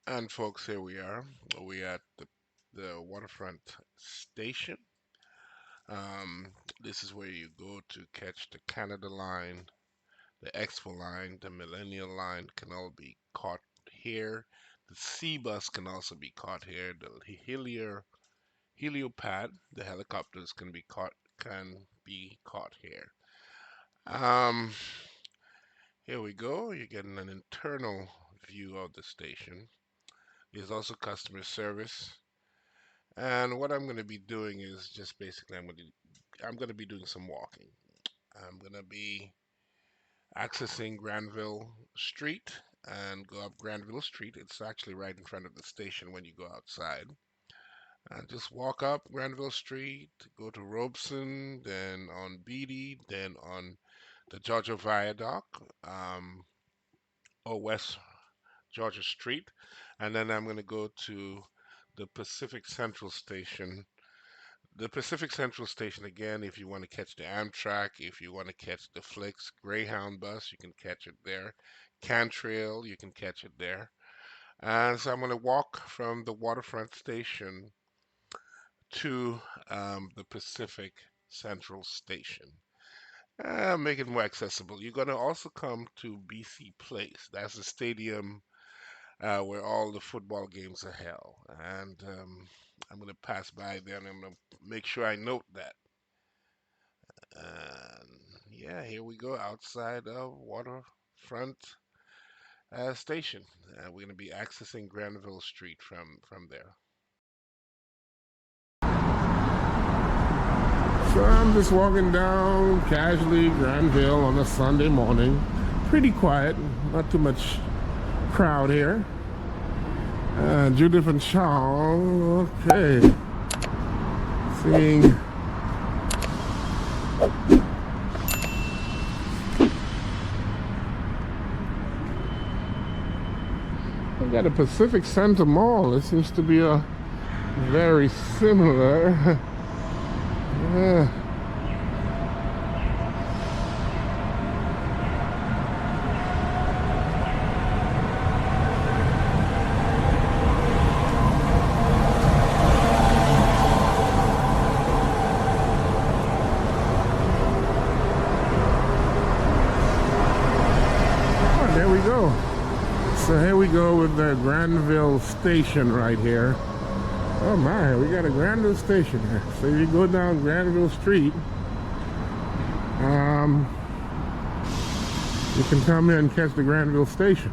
And folks, here we are. We at the Waterfront Station. Um, this is where you go to catch the Canada line, the Expo line, the Millennial line can all be caught here. The sea bus can also be caught here. The heliopad, the helicopters can be caught here. Um, Here we go. You're getting an internal view of the station. There's also customer service. And what I'm going to be doing is just basically I'm going to be doing some walking. I'm going to be accessing Granville Street and go up Granville Street. It's actually right in front of the station when you go outside. And just walk up Granville Street, go to Robson, then on Beatty, then on the Georgia Viaduct, or West Georgia Street, and then I'm going to go to the Pacific Central Station. The Pacific Central Station, again, if you want to catch the Amtrak, if you want to catch the Flix Greyhound bus, you can catch it there. Cantrail, you can catch it there. And so I'm going to walk from the Waterfront Station to the Pacific Central Station. Make it more accessible. You're going to also come to BC Place. That's the stadium where all the football games are held. And I'm going to pass by there and I'm going to make sure I note that. And yeah, here we go outside of Waterfront Station. We're going to be accessing Granville Street from there. So I'm just walking down casually Granville on a Sunday morning. Pretty quiet, not too much crowd here. Judith and Shaw, okay. Seeing we got a Pacific Centre Mall. It seems to be a very similar. Yeah. Oh, there we go. So here we go with the Granville Station right here. Oh my, we got a Granville Station here. So if you go down Granville Street, you can come here and catch the Granville Station.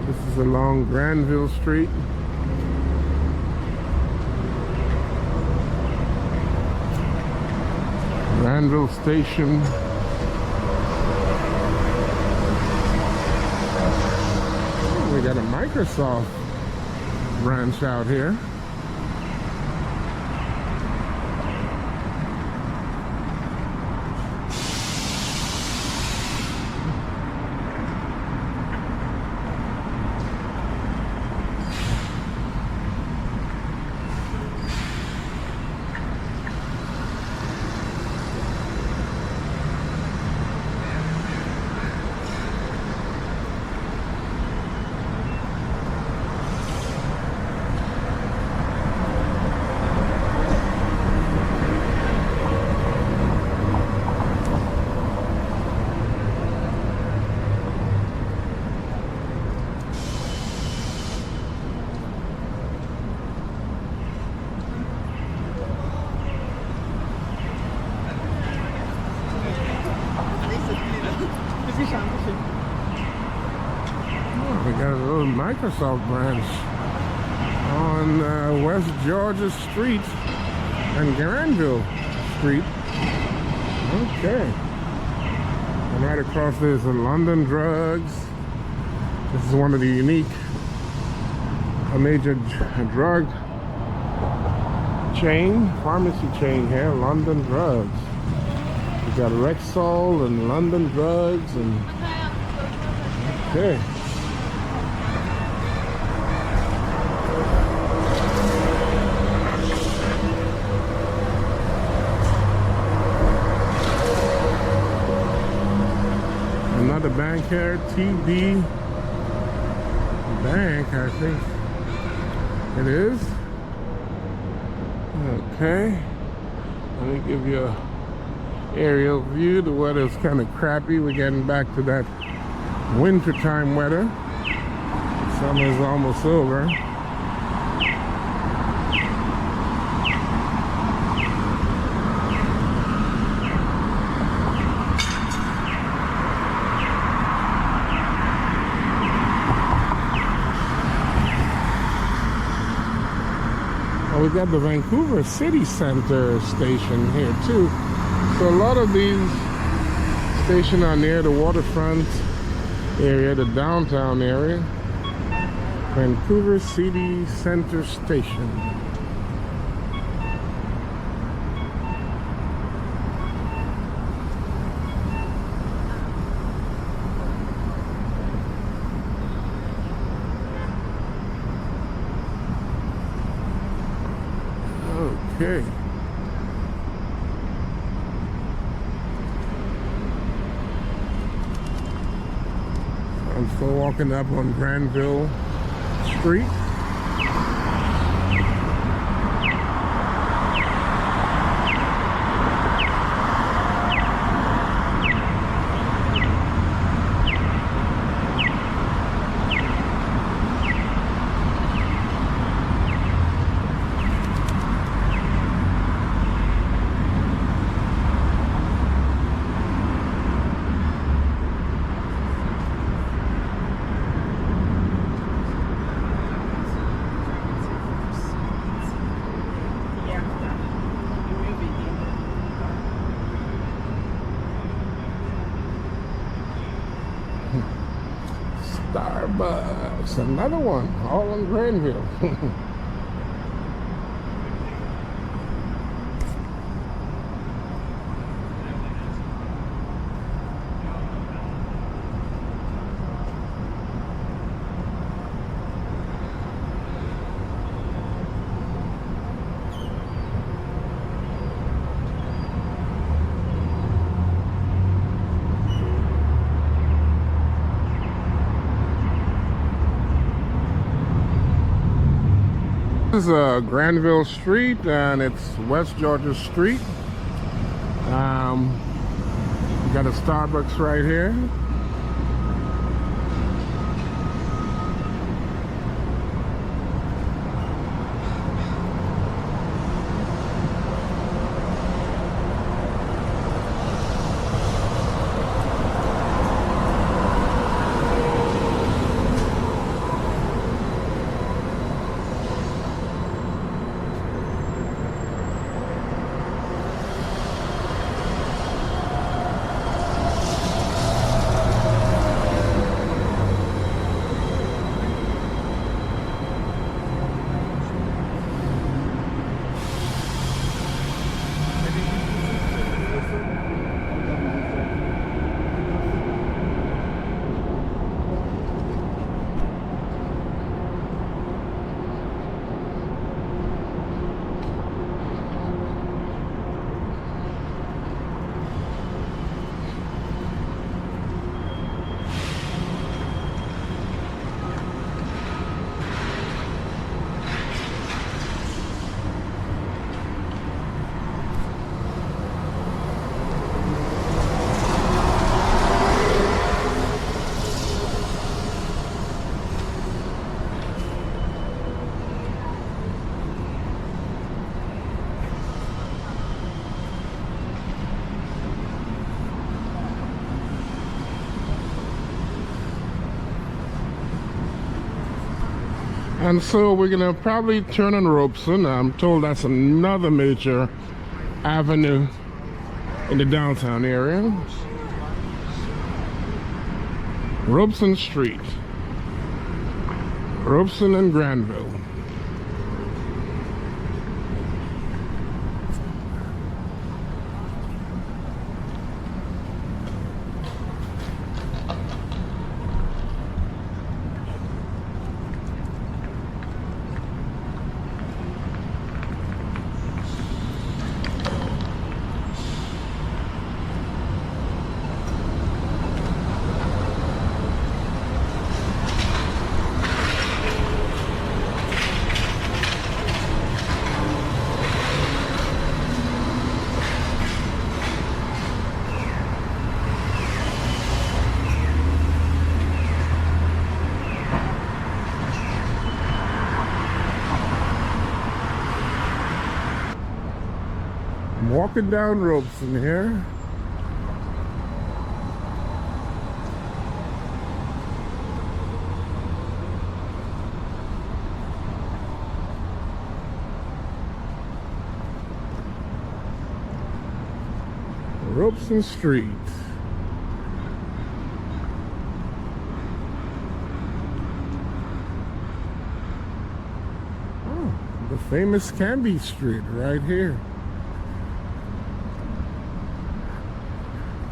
This is along Granville Street. Granville Station. Oh, we got a Microsoft branch out here. Oh, we got a little Microsoft branch on West Georgia Street and Granville Street. Okay. And right across there's a London Drugs. This is one of the a major drug chain, pharmacy chain here, London Drugs. We got Rexall and London Drugs and okay. Another bank here, TD Bank, I think it is. Okay, let me give you a aerial view. The weather's kind of crappy. We're getting back to that wintertime weather. Summer's almost over. We got the Vancouver City Centre Station here too. So a lot of these stations are near the waterfront area, the downtown area. Vancouver City Centre Station. Okay. I'm still walking up on Granville Street. Starbucks, another one, all in Granville. This is Granville Street, and it's West Georgia Street. We got a Starbucks right here. And so we're gonna probably turn on Robson. I'm told that's another major avenue in the downtown area. Robson Street. Robson and Granville. walking down Robson here. Robson Street. Oh, the famous Beatty Street right here.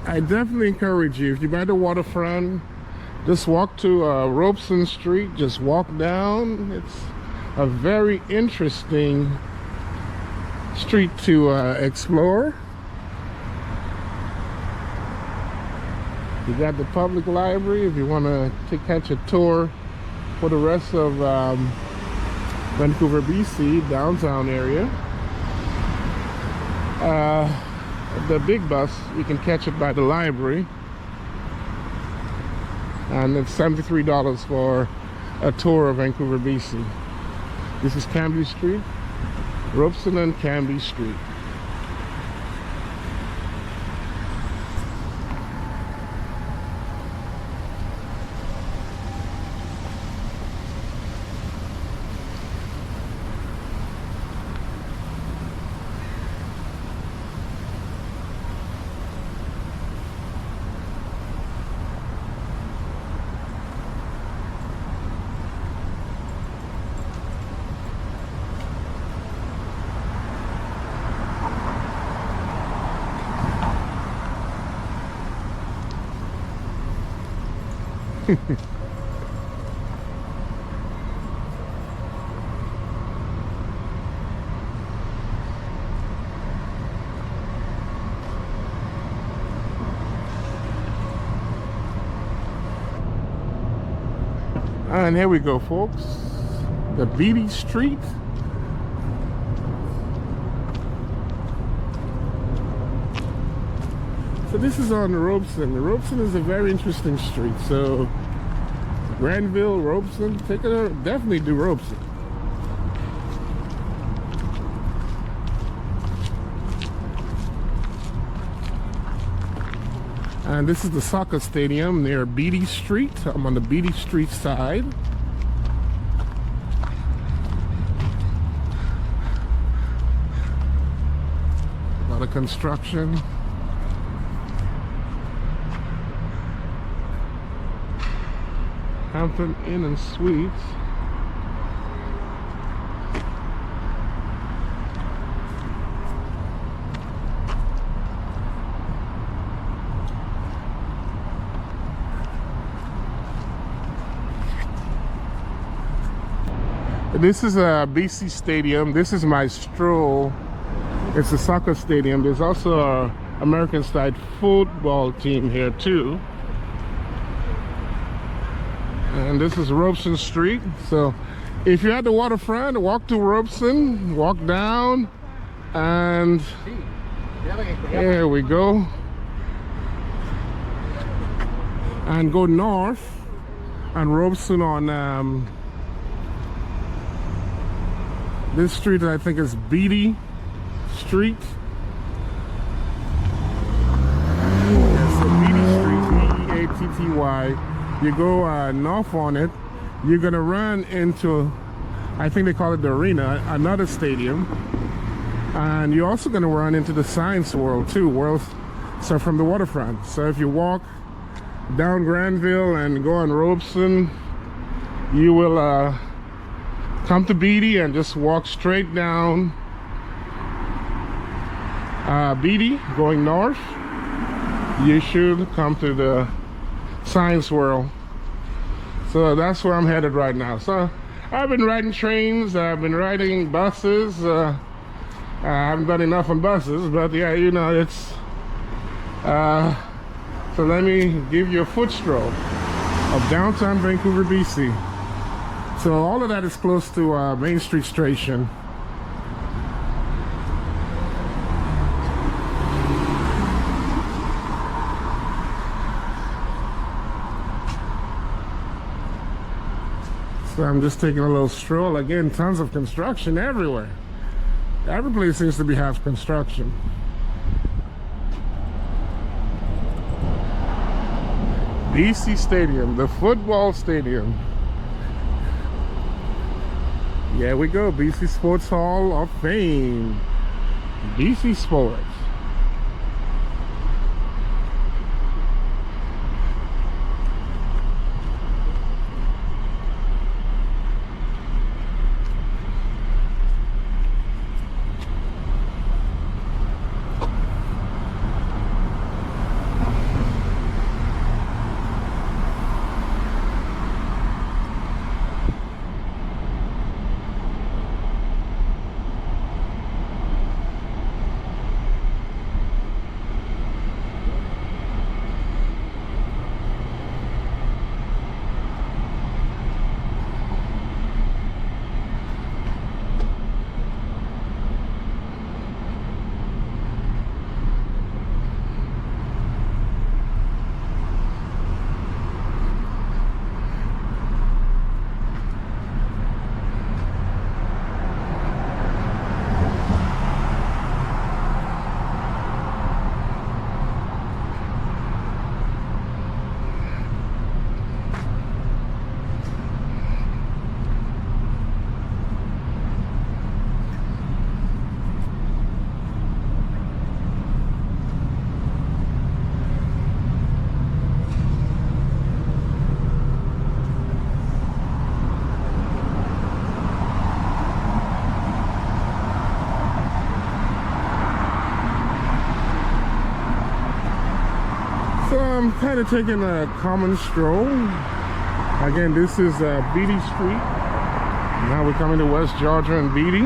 I definitely encourage you, if you're by the waterfront, just walk to Robson Street, just walk down. It's a very interesting street to explore. You got the public library if you want to catch a tour for the rest of Vancouver, BC, downtown area. The big bus, you can catch it by the library. And it's $73 for a tour of Vancouver, BC. This is Beatty Street, Robson and Beatty Street. And here we go, folks. The Beatty Street. So this is on Robson. Robson is a very interesting street. So Granville, Robson, definitely do Robson. And this is the soccer stadium near Beatty Street. I'm on the Beatty Street side. A lot of construction. Hampton Inn and Suites. This is a BC stadium. This is my stroll. It's a soccer stadium. There's also a American side football team here too. And this is Robson Street. So if you're at the waterfront, walk to Robson, walk down, and there we go. And go north and Robson on this street, I think, is Beatty Street. Yeah, so Beatty Street, B-E-A-T-T-Y. You go north on it, you're gonna run into, I think they call it the arena, another stadium. And you're also gonna run into the Science World too, so from the waterfront. So if you walk down Granville and go on Robson, you will come to Beatty and just walk straight down Beatty going north. You should come to the Science World. So that's where I'm headed right now. So I've been riding trains, I've been riding buses. I haven't done enough on buses, but yeah, you know, it's so let me give you a foot stroll of downtown Vancouver, BC. So all of that is close to Main Street Station. So I'm just taking a little stroll. Again, tons of construction everywhere. Every place seems to be half construction. BC Stadium, the football stadium. Yeah, we go. BC Sports Hall of Fame. BC Sports. So I'm kind of taking a common stroll. Again, this is Beatty Street. Now we're coming to West Georgia and Beatty.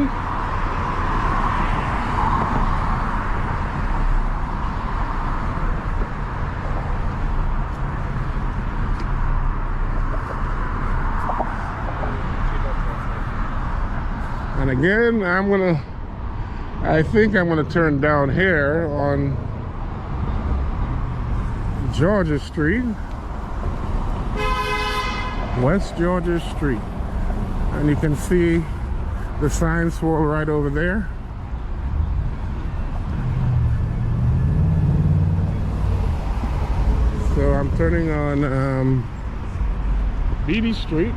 And again, I think I'm gonna turn down here on Georgia Street, West Georgia Street, and you can see the sign swirl right over there. So I'm turning on Beatty Street.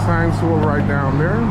Sign swirl right down there.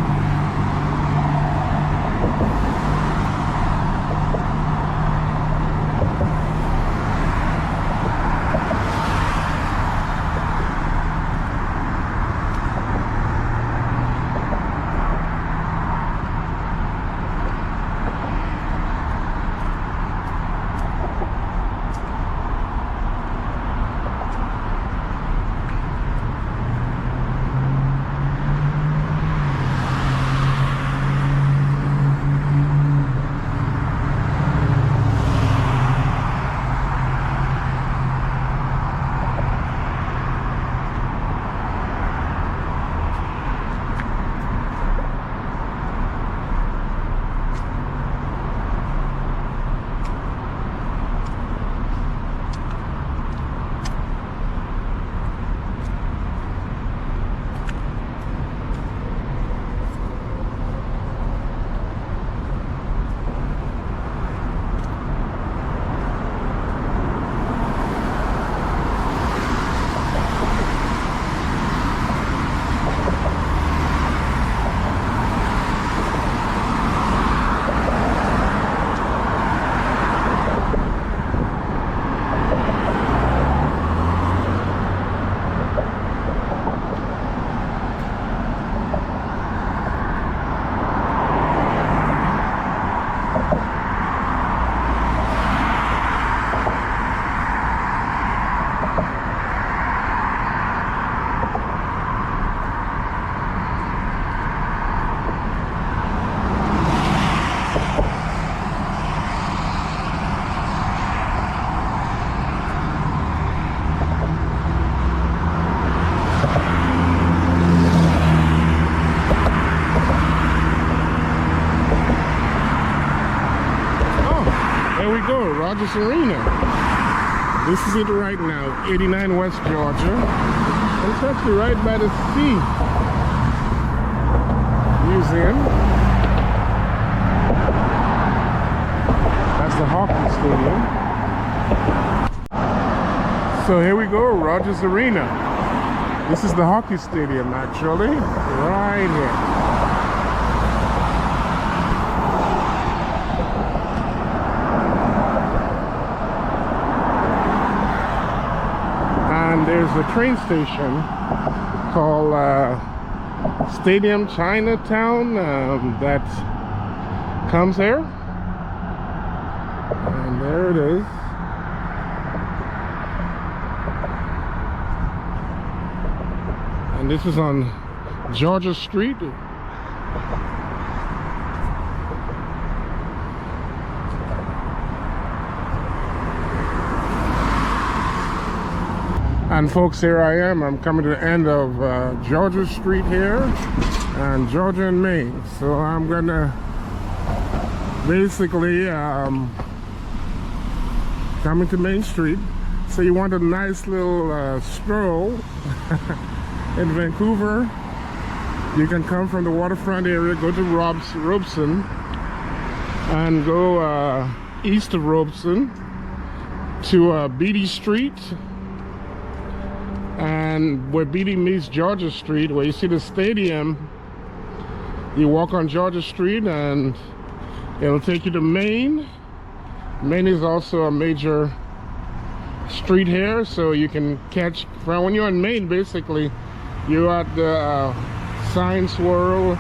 Rogers Arena. This is it right now, 89 West Georgia. And it's actually right by the Sea Museum. That's the hockey stadium. So here we go, Rogers Arena. This is the hockey stadium actually, right here. And there's a train station called Stadium Chinatown that comes here. And there it is. And this is on Georgia Street. And folks, here I am. I'm coming to the end of Georgia Street here, and Georgia and Main. So I'm gonna basically coming to Main Street. So you want a nice little stroll in Vancouver, you can come from the waterfront area, go to Robson, and go east of Robson to Beatty Street, and where Beatty meets Georgia Street, where you see the stadium, you walk on Georgia Street and it'll take you to Main. Main is also a major street here, so you can catch, when you're in Main, basically you're at the Science World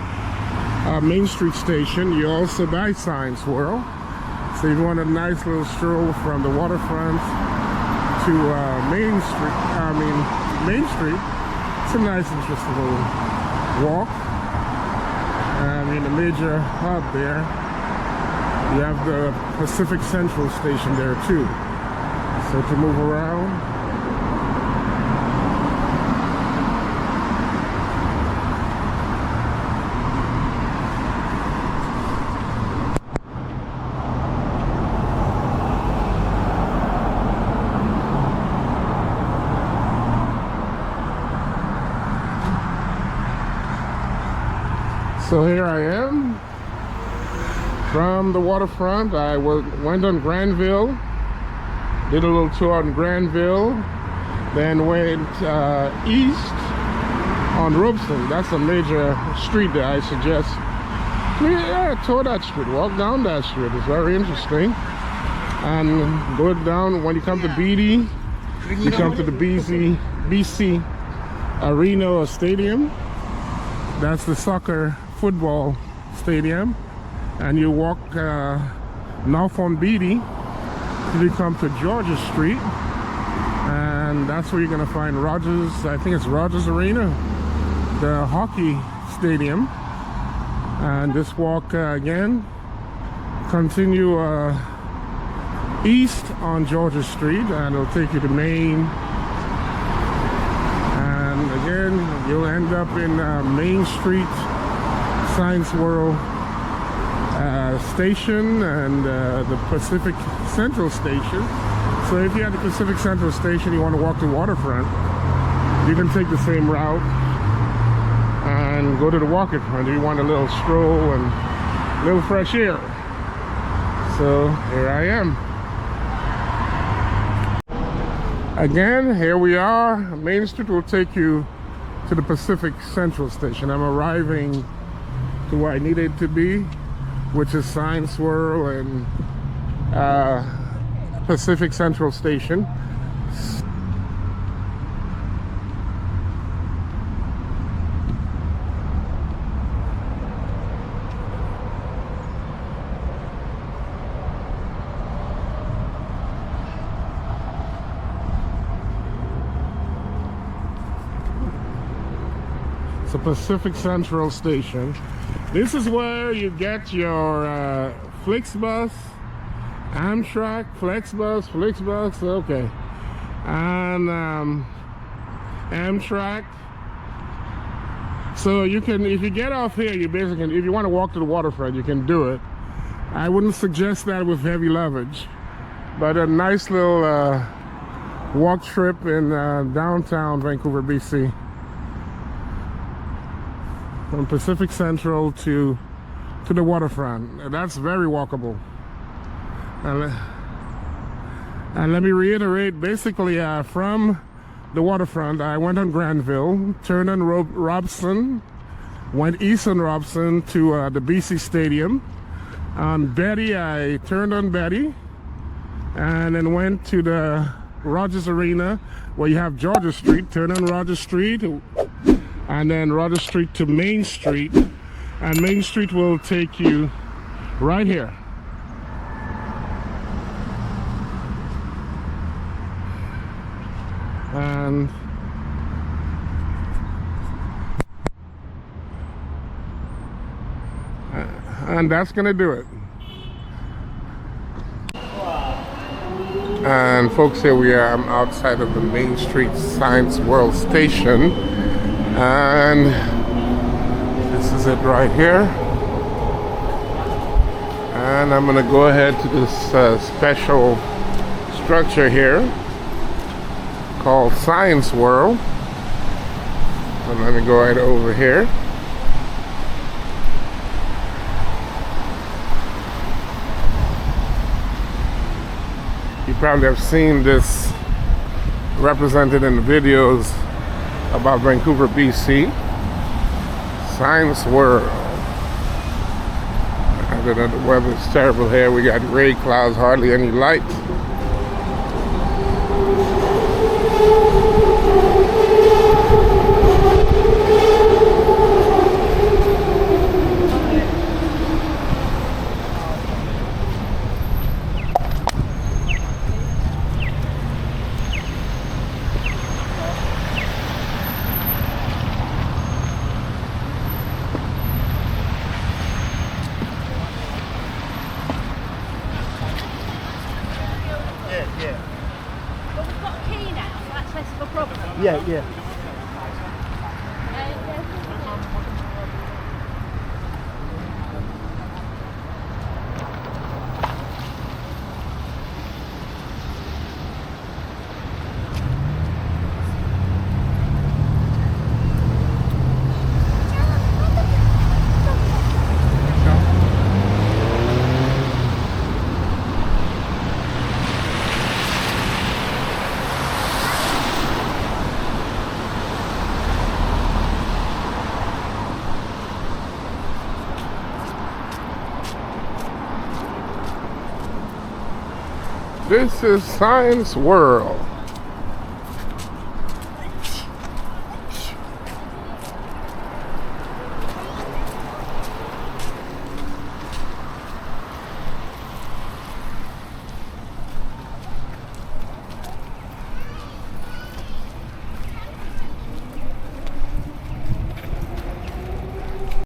Main Street Station. You're also by Science World, so you want a nice little stroll from the waterfront to Main Street. Main Street. It's a nice, interesting little walk. And in the major hub there, you have the Pacific Central Station there too. So to move around. So here I am from the waterfront. I went on Granville, did a little tour on Granville, then went east on Robson. That's a major street there, I suggest. Yeah, tour that street, walk down that street. It's very interesting. And go down, when you come to Beatty, you come to the BC Arena Stadium. That's the soccer football stadium, and you walk north on Beatty till you come to Georgia Street, and that's where you're gonna find Rogers, I think it's Rogers Arena, the hockey stadium. And just walk again, continue east on Georgia Street, and it'll take you to Main. And again, you'll end up in Main Street Science World Station and the Pacific Central Station. So if you're at the Pacific Central Station, you want to walk to waterfront, you can take the same route and go to the waterfront if you want a little stroll and a little fresh air. So here I am. Again, here we are. Main Street will take you to the Pacific Central Station. I'm arriving to where I needed to be, which is Science World and Pacific Central Station. So Pacific Central Station. This is where you get your Flixbus, Amtrak, Flixbus, okay, and Amtrak. So you can, if you get off here, you basically, if you want to walk to the waterfront, you can do it. I wouldn't suggest that with heavy luggage. But a nice little walk trip in downtown Vancouver, BC. From Pacific Central to the waterfront. And that's very walkable. And let me reiterate, basically from the waterfront, I went on Granville, turned on Robson, went east on Robson to the BC Stadium. On Beatty, I turned on Beatty, and then went to the Rogers Arena, where you have Georgia Street, turned on Rogers Street, and then Rogers Street to Main Street, and Main Street will take you right here. And that's gonna do it. And folks, here we are. I'm outside of the Main Street Science World Station, and this is it right here. And I'm gonna go ahead to this special structure here called Science World. And let me go right over here. You probably have seen this represented in the videos about Vancouver, BC. Science World. Other than the weather's terrible here, we got gray clouds, hardly any light. Yeah. This is Science World.